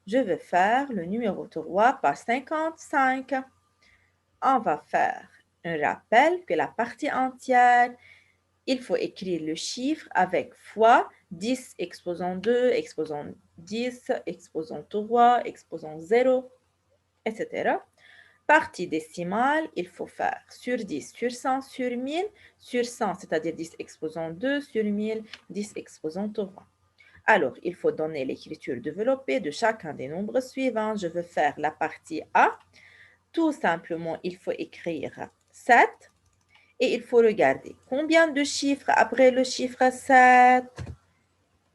je vais faire le numéro 3 par 55. On va faire un rappel que la partie entière, il faut écrire le chiffre avec fois 10 exposant 2, exposant 10, exposant 3, exposant 0, etc. Partie décimale, il faut faire sur 10, sur 100, sur 1000, sur 100, c'est-à-dire 10 exposant 2, sur 1000, 10 exposant 3. Alors, il faut donner l'écriture développée de chacun des nombres suivants. Je veux faire la partie A. Tout simplement, il faut écrire 7 et il faut regarder combien de chiffres après le chiffre 7.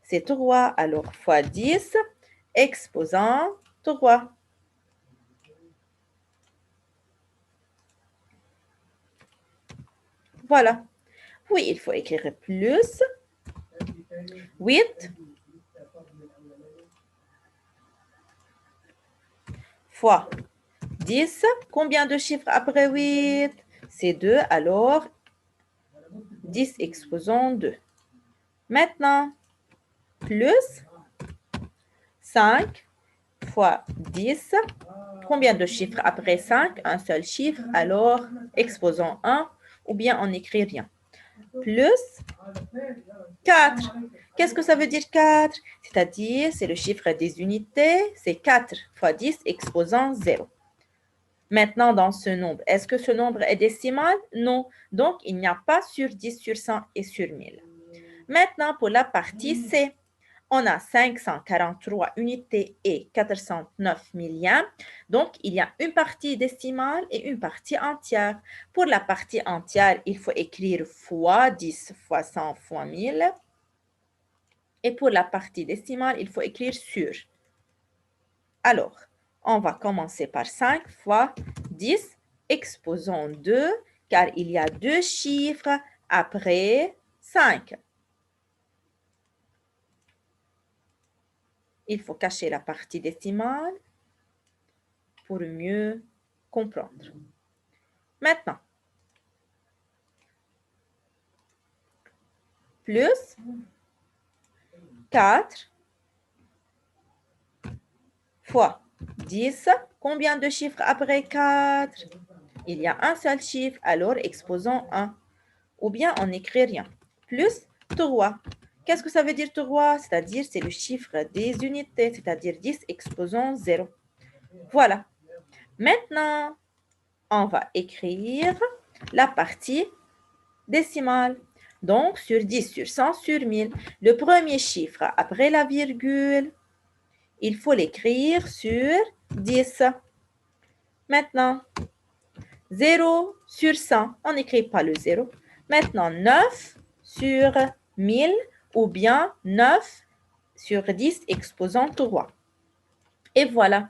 C'est 3, alors fois 10, exposant 3. Voilà. Oui, il faut écrire plus 8 fois 10. Combien de chiffres après 8? C'est 2, alors 10 exposant 2. Maintenant, plus 5 fois 10. Combien de chiffres après 5? Un seul chiffre, alors exposant 1, ou bien on n'écrit rien. Plus 4. Qu'est-ce que ça veut dire 4? C'est-à-dire, c'est le chiffre des unités, c'est 4 fois 10 exposant 0. Maintenant, dans ce nombre, est-ce que ce nombre est décimal? Non. Donc, il n'y a pas sur 10, sur 100 et sur 1000. Maintenant, pour la partie C, on a 543 unités et 409 millièmes. Donc, il y a une partie décimale et une partie entière. Pour la partie entière, il faut écrire fois 10, fois 100, fois 1000. Et pour la partie décimale, il faut écrire sur. Alors, on va commencer par 5 fois 10, exposons 2, car il y a deux chiffres après 5. Il faut cacher la partie décimale pour mieux comprendre. Maintenant, plus 4 fois 10. Combien de chiffres après 4? Il y a un seul chiffre, alors exposons 1. Ou bien on n'écrit rien. Plus 3. Qu'est-ce que ça veut dire 3? C'est-à-dire c'est le chiffre des unités, c'est-à-dire 10 exposons 0. Voilà. Maintenant, on va écrire la partie décimale. Donc, sur 10, sur 100, sur 1000, le premier chiffre après la virgule, il faut l'écrire sur 10. Maintenant, 0 sur 100, on n'écrit pas le 0. Maintenant, 9 sur 1000 ou bien 9 sur 10 exposant 3. Et voilà,